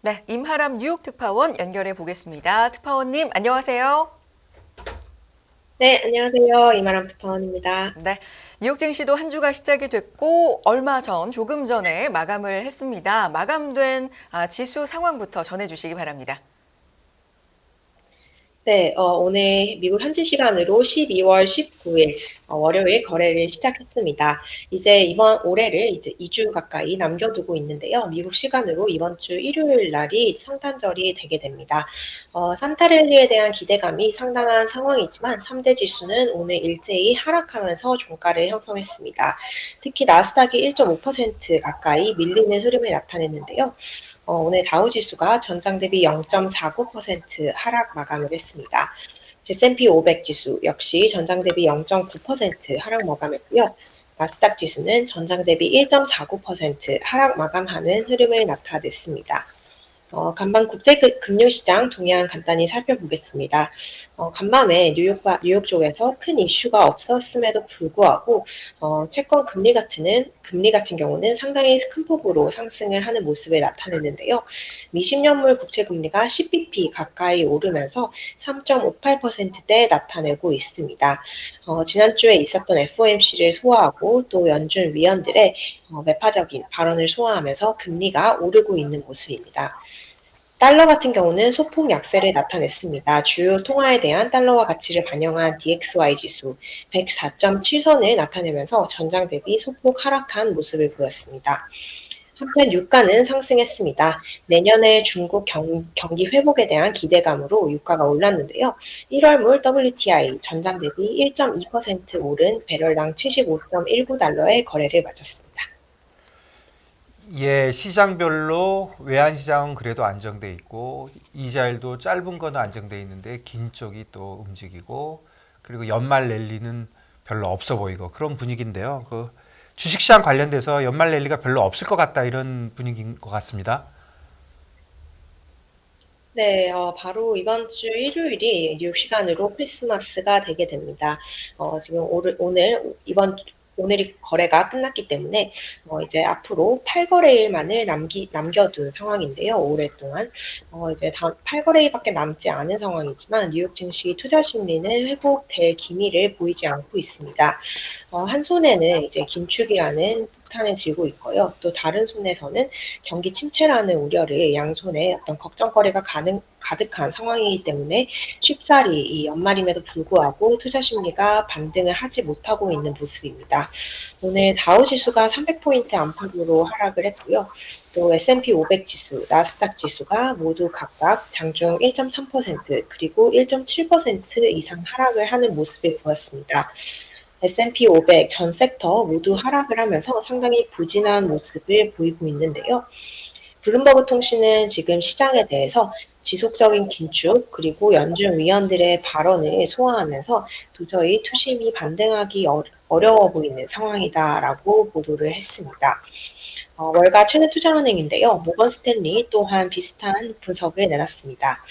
네, 임하람 뉴욕 특파원 연결해 보겠습니다. 특파원님, 안녕하세요. 네, 안녕하세요. 이마람 특파원입니다. 네, 뉴욕 증시도 한 주가 시작이 됐고 조금 전에 마감을 했습니다. 마감된 지수 상황부터 전해주시기 바랍니다. 네, 오늘 미국 현지 시간으로 12월 19일 월요일 거래를 시작했습니다. 이제 이번 올해를 이제 2주 가까이 남겨두고 있는데요. 미국 시간으로 이번 주 일요일 날이 성탄절이 되게 됩니다. 산타랠리에 대한 기대감이 상당한 상황이지만 3대 지수는 오늘 일제히 하락하면서 종가를 형성했습니다. 특히 나스닥이 1.5% 가까이 밀리는 흐름을 나타냈는데요. 오늘 다우 지수가 전장 대비 0.49% 하락 마감을 했습니다. S&P 500 지수 역시 전장 대비 0.9% 하락 마감했고요. 나스닥 지수는 전장 대비 1.49% 하락 마감하는 흐름을 나타냈습니다. 간밤 국제금융시장 동향 간단히 살펴보겠습니다. 간밤에 뉴욕 쪽에서 큰 이슈가 없었음에도 불구하고 채권 금리 같은 경우는 상당히 큰 폭으로 상승을 하는 모습을 나타냈는데요. 미 10년물 국채 금리가 10bp 가까이 오르면서 3.58%대 나타내고 있습니다. 지난주에 있었던 FOMC를 소화하고 또 연준 위원들의 매파적인 발언을 소화하면서 금리가 오르고 있는 모습입니다. 달러 같은 경우는 소폭 약세를 나타냈습니다. 주요 통화에 대한 달러화 가치를 반영한 DXY 지수 104.7선을 나타내면서 전장 대비 소폭 하락한 모습을 보였습니다. 한편 유가는 상승했습니다. 내년에 중국 경기 회복에 대한 기대감으로 유가가 올랐는데요. 1월물 WTI 전장 대비 1.2% 오른 배럴당 75.19달러의 거래를 마쳤습니다. 예, 시장별로 외환 시장은 그래도 안정돼 있고 이자율도 짧은 거는 안정돼 있는데 긴 쪽이 또 움직이고 그리고 연말 랠리는 별로 없어 보이고 그런 분위기인데요. 그 주식시장 관련돼서 연말 랠리가 별로 없을 것 같다 이런 분위기인 것 같습니다. 네, 바로 이번 주 일요일이 뉴욕 시간으로 크리스마스가 되게 됩니다. 지금 오늘이 거래가 끝났기 때문에 이제 앞으로 8거래일만을 남겨둔 상황인데요. 오랫동안 이제 8거래일밖에 남지 않은 상황이지만 뉴욕 증시 투자 심리는 회복될 기미를 보이지 않고 있습니다. 한 손에는 이제 긴축이라는 폭탄을 들고 있고요. 또 다른 손에서는 경기 침체라는 우려를 양손에 어떤 걱정거리가 가득한 상황이기 때문에 쉽사리 이 연말임에도 불구하고 투자 심리가 반등을 하지 못하고 있는 모습입니다. 오늘 다우 지수가 300포인트 안팎으로 하락을 했고요. 또 S&P 500 지수, 나스닥 지수가 모두 각각 장중 1.3% 그리고 1.7% 이상 하락을 하는 모습을 보였습니다. S&P 500 전 섹터 모두 하락을 하면서 상당히 부진한 모습을 보이고 있는데요. 블룸버그 통신은 지금 시장에 대해서 지속적인 긴축 그리고 연준 위원들의 발언을 소화하면서 도저히 투심이 반등하기 어려워 보이는 상황이다라고 보도를 했습니다. 월가 최대 투자은행인데요. 모건 스탠리 또한 비슷한 분석을 내놨습니다.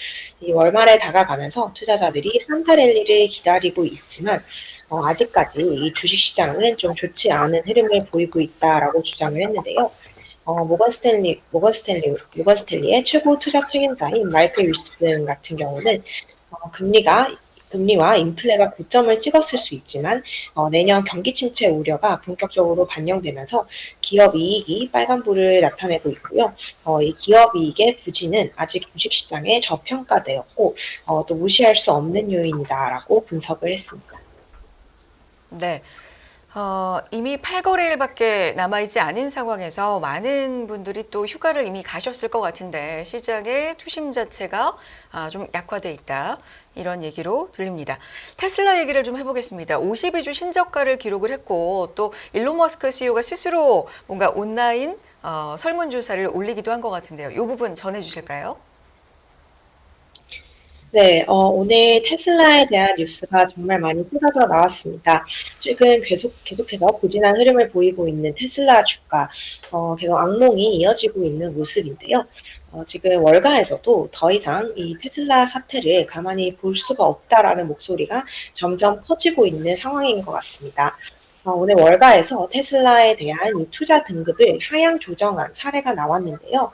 이 월말에 다가가면서 투자자들이 산타랠리를 기다리고 있지만 아직까지 이 주식시장은 좀 좋지 않은 흐름을 보이고 있다라고 주장을 했는데요. 모건 스탠리의 최고 투자 책임자인 마이클 윌슨 같은 경우는 금리와 인플레가 고점을 찍었을 수 있지만 내년 경기 침체 우려가 본격적으로 반영되면서 기업 이익이 빨간불을 나타내고 있고요. 이 기업 이익의 부진은 아직 주식시장에 저평가되었고 또 무시할 수 없는 요인이다라고 분석을 했습니다. 네. 이미 8거래일밖에 남아있지 않은 상황에서 많은 분들이 또 휴가를 이미 가셨을 것 같은데 시장의 투심 자체가 좀 약화돼 있다. 이런 얘기로 들립니다. 테슬라 얘기를 좀 해보겠습니다. 52주 신저가를 기록을 했고 또 일론 머스크 CEO가 스스로 뭔가 온라인 설문조사를 올리기도 한 것 같은데요. 이 부분 전해주실까요? 네, 오늘 테슬라에 대한 뉴스가 정말 많이 쏟아져 나왔습니다. 최근 계속해서 부진한 흐름을 보이고 있는 테슬라 주가, 계속 악몽이 이어지고 있는 모습인데요. 지금 월가에서도 더 이상 이 테슬라 사태를 가만히 볼 수가 없다라는 목소리가 점점 커지고 있는 상황인 것 같습니다. 오늘 월가에서 테슬라에 대한 이 투자 등급을 하향 조정한 사례가 나왔는데요.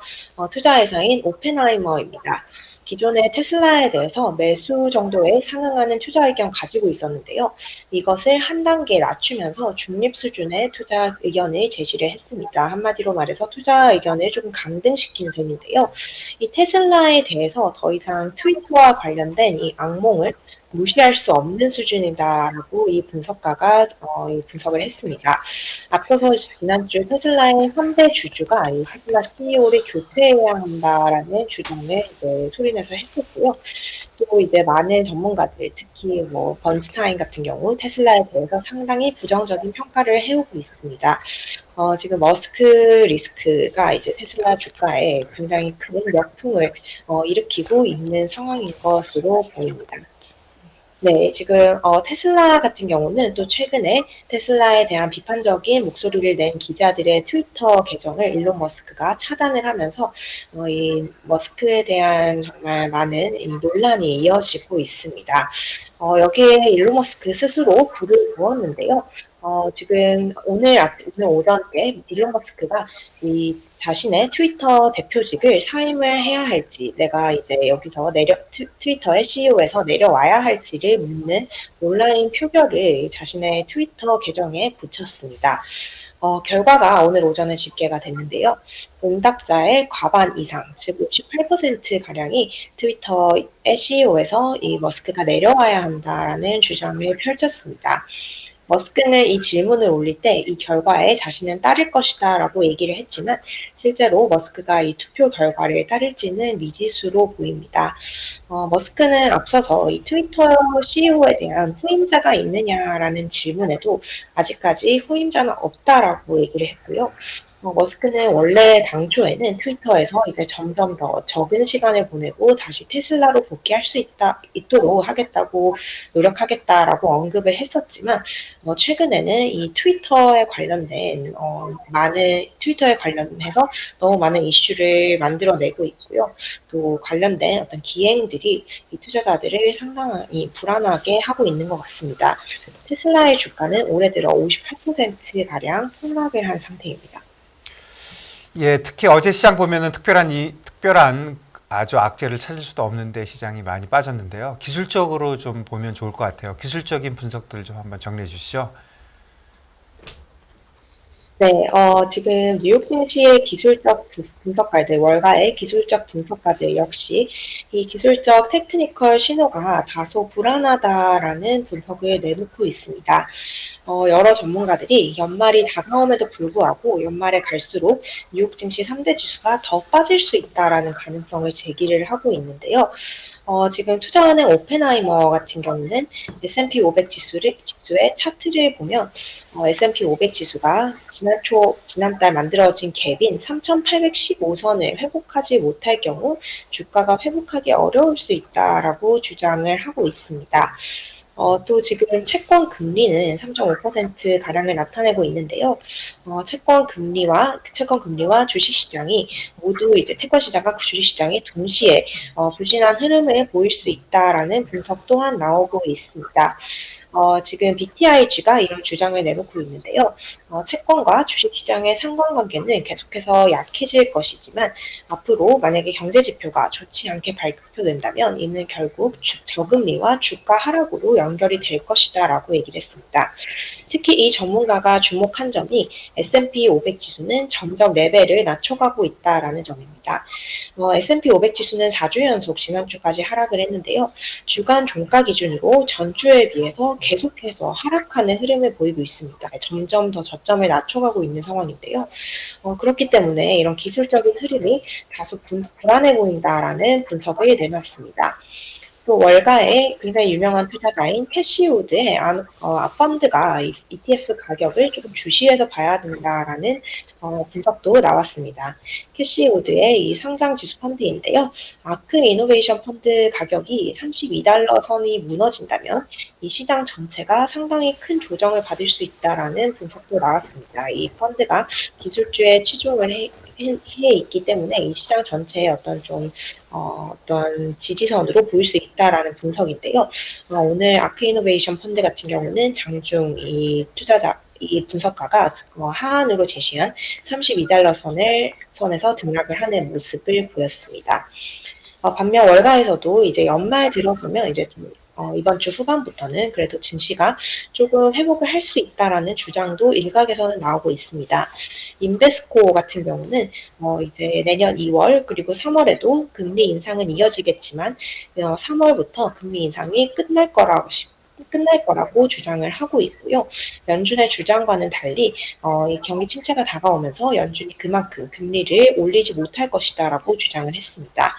투자 회사인 오펜하이머입니다. 기존에 테슬라에 대해서 매수 정도에 상응하는 투자 의견 가지고 있었는데요. 이것을 한 단계 낮추면서 중립 수준의 투자 의견을 제시를 했습니다. 한마디로 말해서 투자 의견을 조금 강등시킨 셈인데요. 이 테슬라에 대해서 더 이상 트위터와 관련된 이 악몽을 무시할 수 없는 수준이다라고 이 분석가가 이 분석을 했습니다. 앞서서 지난주 테슬라의 3대 주주가 이 테슬라 CEO를 교체해야 한다라는 주장을 이제 소리내서 했었고요. 또 이제 많은 전문가들, 특히 뭐 번스타인 같은 경우 테슬라에 대해서 상당히 부정적인 평가를 해오고 있습니다. 지금 머스크 리스크가 이제 테슬라 주가에 굉장히 큰 역풍을 일으키고 있는 상황인 것으로 보입니다. 네, 지금 테슬라 같은 경우는 또 최근에 테슬라에 대한 비판적인 목소리를 낸 기자들의 트위터 계정을 일론 머스크가 차단을 하면서 이 머스크에 대한 정말 많은 이 논란이 이어지고 있습니다. 여기에 일론 머스크 스스로 불을 부었는데요. 지금 오늘 오전 때 일론 머스크가 이 자신의 트위터 대표직을 사임을 해야 할지, 내가 이제 여기서 트위터의 CEO에서 내려와야 할지를 묻는 온라인 표결을 자신의 트위터 계정에 붙였습니다. 결과가 오늘 오전에 집계가 됐는데요. 응답자의 과반 이상, 즉 58%가량이 트위터의 CEO에서 이 머스크가 내려와야 한다라는 주장을 펼쳤습니다. 머스크는 이 질문을 올릴 때 이 결과에 자신은 따를 것이다 라고 얘기를 했지만 실제로 머스크가 이 투표 결과를 따를지는 미지수로 보입니다. 머스크는 앞서서 이 트위터 CEO에 대한 후임자가 있느냐라는 질문에도 아직까지 후임자는 없다라고 얘기를 했고요. 머스크는 원래 당초에는 트위터에서 이제 점점 더 적은 시간을 보내고 다시 테슬라로 복귀할 수 있도록 하겠다고 노력하겠다라고 언급을 했었지만 최근에는 이 트위터에 관련된 트위터에 관련해서 너무 많은 이슈를 만들어내고 있고요. 또 관련된 어떤 기행들이 이 투자자들을 상당히 불안하게 하고 있는 것 같습니다. 테슬라의 주가는 올해 들어 58%가량 폭락을 한 상태입니다. 예, 특히 어제 시장 보면은 특별한 아주 악재를 찾을 수도 없는데 시장이 많이 빠졌는데요. 기술적으로 좀 보면 좋을 것 같아요. 기술적인 분석들 좀 한번 정리해 주시죠. 네, 지금 뉴욕 증시의 기술적 분석가들, 월가의 기술적 분석가들 역시 이 기술적 테크니컬 신호가 다소 불안하다라는 분석을 내놓고 있습니다. 여러 전문가들이 연말이 다가옴에도 불구하고 연말에 갈수록 뉴욕 증시 3대 지수가 더 빠질 수 있다라는 가능성을 제기를 하고 있는데요. 지금 투자하는 오펜하이머 같은 경우는 S&P 500 지수의 차트를 보면 S&P 500 지수가 지난달 만들어진 갭인 3,815선을 회복하지 못할 경우 주가가 회복하기 어려울 수 있다라고 주장을 하고 있습니다. 또 지금 채권 금리는 3.5%가량을 나타내고 있는데요. 채권 금리와 주식 시장이 모두 이제 채권 시장과 주식 시장이 동시에 부진한 흐름을 보일 수 있다라는 분석 또한 나오고 있습니다. 지금 BTIG가 이런 주장을 내놓고 있는데요. 채권과 주식 시장의 상관관계는 계속해서 약해질 것이지만 앞으로 만약에 경제 지표가 좋지 않게 발표된다면 이는 결국 저금리와 주가 하락으로 연결이 될 것이다라고 얘기를 했습니다. 특히 이 전문가가 주목한 점이 S&P 500 지수는 점점 레벨을 낮춰가고 있다라는 점입니다. S&P 500 지수는 4주 연속 지난주까지 하락을 했는데요. 주간 종가 기준으로 전주에 비해서 계속해서 하락하는 흐름을 보이고 있습니다. 점점 더 저점을 낮춰가고 있는 상황인데요. 그렇기 때문에 이런 기술적인 흐름이 다소 불안해 보인다라는 분석을 내놨습니다. 또 월가의 굉장히 유명한 투자자인 캐시우드의 펀드가 ETF 가격을 조금 주시해서 봐야 된다라는 분석도 나왔습니다. 캐시우드의 이 상장 지수 펀드인데요. 아크 이노베이션 펀드 가격이 32달러 선이 무너진다면 이 시장 전체가 상당히 큰 조정을 받을 수 있다라는 분석도 나왔습니다. 이 펀드가 기술주에 치중을 해 있기 때문에 이 시장 전체의 어떤 지지선으로 보일 수 있다라는 분석인데요. 오늘 아크 이노베이션 펀드 같은 경우는 장중 이 이 분석가가 하한으로 제시한 32달러 선에서 등락을 하는 모습을 보였습니다. 반면 월가에서도 이제 연말 들어서면 이제 좀 이번 주 후반부터는 그래도 증시가 조금 회복을 할 수 있다라는 주장도 일각에서는 나오고 있습니다. 인베스코 같은 경우는 이제 내년 2월 그리고 3월에도 금리 인상은 이어지겠지만 3월부터 금리 인상이 끝날 거라고 주장을 하고 있고요. 연준의 주장과는 달리 이 경기 침체가 다가오면서 연준이 그만큼 금리를 올리지 못할 것이다라고 주장을 했습니다.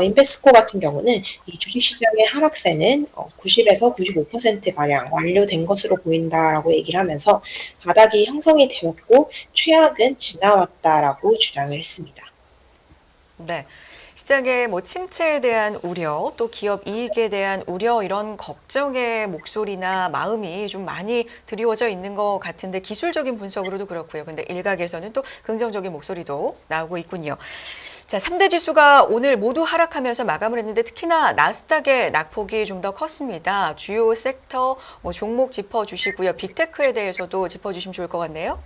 인베스코 같은 경우는 이 주식시장의 하락세는 90에서 95%가량 완료된 것으로 보인다라고 얘기를 하면서 바닥이 형성이 되었고 최악은 지나왔다라고 주장을 했습니다. 네. 시장의 뭐 침체에 대한 우려, 또 기업 이익에 대한 우려 이런 걱정의 목소리나 마음이 좀 많이 드리워져 있는 것 같은데 기술적인 분석으로도 그렇고요. 근데 일각에서는 또 긍정적인 목소리도 나오고 있군요. 자, 3대 지수가 오늘 모두 하락하면서 마감을 했는데 특히나 나스닥의 낙폭이 좀 더 컸습니다. 주요 섹터 종목 짚어주시고요. 빅테크에 대해서도 짚어주시면 좋을 것 같네요.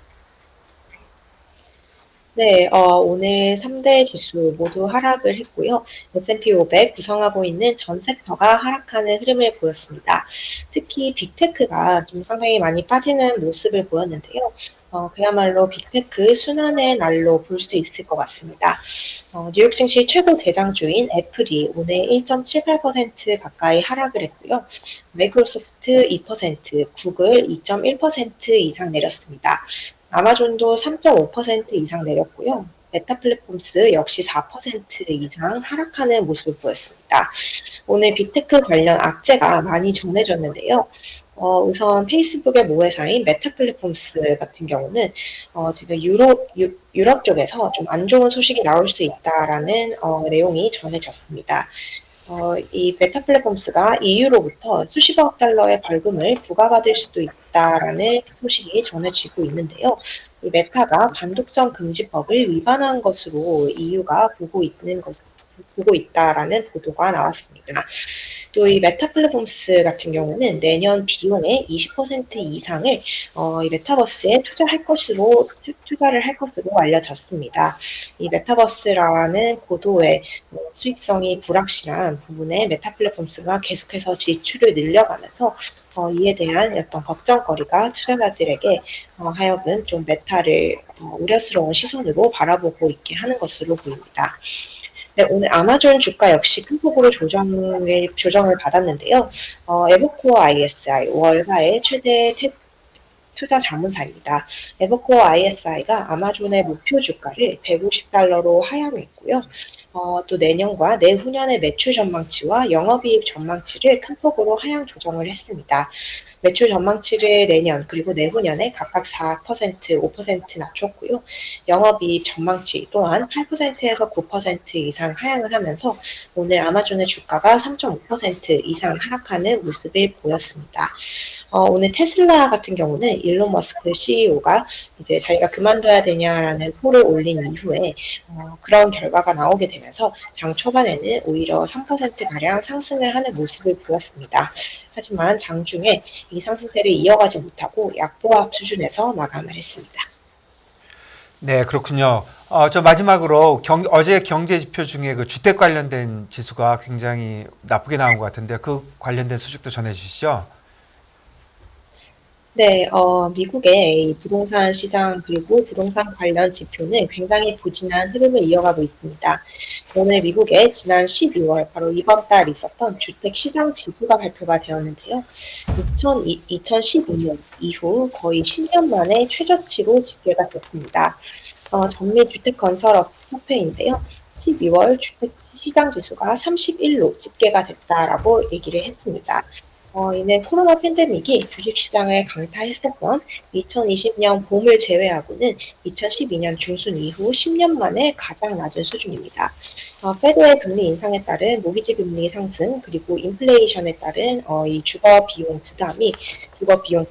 네, 오늘 3대 지수 모두 하락을 했고요. S&P 500 구성하고 있는 전 섹터가 하락하는 흐름을 보였습니다. 특히 빅테크가 좀 상당히 많이 빠지는 모습을 보였는데요. 그야말로 빅테크 순환의 날로 볼 수 있을 것 같습니다. 뉴욕 증시 최고 대장주인 애플이 오늘 1.78% 가까이 하락을 했고요. 마이크로소프트 2%, 구글 2.1% 이상 내렸습니다. 아마존도 3.5% 이상 내렸고요. 메타 플랫폼스 역시 4% 이상 하락하는 모습을 보였습니다. 오늘 빅테크 관련 악재가 많이 전해졌는데요. 우선 페이스북의 모회사인 메타 플랫폼스 같은 경우는 지금 유럽 쪽에서 좀 안 좋은 소식이 나올 수 있다라는 내용이 전해졌습니다. 이 메타 플랫폼스가 EU로부터 수십억 달러의 벌금을 부과받을 수도 있다라는 소식이 전해지고 있는데요. 이 메타가 반독점 금지법을 위반한 것으로 EU가 보고 있다라는 보도가 나왔습니다. 또 이 메타 플랫폼스 같은 경우는 내년 비용의 20% 이상을 이 메타버스에 투자를 할 것으로 알려졌습니다. 이 메타버스라는 고도의 수익성이 불확실한 부분에 메타 플랫폼스가 계속해서 지출을 늘려가면서 이에 대한 어떤 걱정거리가 투자자들에게 하여금 좀 메타를 우려스러운 시선으로 바라보고 있게 하는 것으로 보입니다. 네, 오늘 아마존 주가 역시 큰 폭으로 조정을 받았는데요. 에버코어 ISI 월가의 최대 투자 자문사입니다. 에버코어 ISI가 아마존의 목표 주가를 150달러로 하향했고요. 또 내년과 내후년의 매출 전망치와 영업이익 전망치를 큰 폭으로 하향 조정을 했습니다. 매출 전망치를 내년 그리고 내후년에 각각 4%, 5% 낮췄고요. 영업이익 전망치 또한 8%에서 9% 이상 하향을 하면서 오늘 아마존의 주가가 3.5% 이상 하락하는 모습을 보였습니다. 오늘 테슬라 같은 경우는 일론 머스크 CEO가 이제 자기가 그만둬야 되냐라는 폴을 올린 이후에 그런 결과가 나오게 되면서 장 초반에는 오히려 3%가량 상승을 하는 모습을 보였습니다. 하지만 장중에 이 상승세를 이어가지 못하고 약보합 수준에서 마감을 했습니다. 네, 그렇군요. 저 마지막으로 어제 경제 지표 중에 그 주택 관련된 지수가 굉장히 나쁘게 나온 것 같은데 그 관련된 소식도 전해주시죠. 네, 미국의 이 부동산 시장 그리고 부동산 관련 지표는 굉장히 부진한 흐름을 이어가고 있습니다. 오늘 미국의 지난 12월, 바로 이번 달 있었던 주택 시장 지수가 발표가 되었는데요. 2012년 이후 거의 10년 만에 최저치로 집계가 됐습니다. 전미주택건설업협회인데요. 12월 주택 시장 지수가 31로 집계가 됐다라고 얘기를 했습니다. 이는 코로나 팬데믹이 주식시장을 강타했었던 2020년 봄을 제외하고는 2012년 중순 이후 10년 만에 가장 낮은 수준입니다. 페드의 금리 인상에 따른 모기지 금리 상승 그리고 인플레이션에 따른 이 주거 비용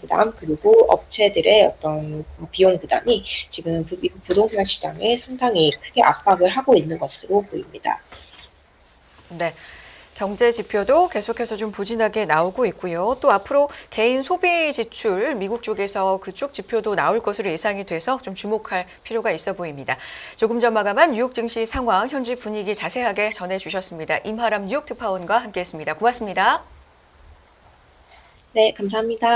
부담 그리고 업체들의 어떤 비용 부담이 지금 미국 부동산 시장을 상당히 크게 압박을 하고 있는 것으로 보입니다. 네. 경제 지표도 계속해서 좀 부진하게 나오고 있고요. 또 앞으로 개인 소비 지출 미국 쪽에서 그쪽 지표도 나올 것으로 예상이 돼서 좀 주목할 필요가 있어 보입니다. 조금 전 마감한 뉴욕 증시 상황, 현지 분위기 자세하게 전해주셨습니다. 임하람 뉴욕 특파원과 함께했습니다. 고맙습니다. 네, 감사합니다.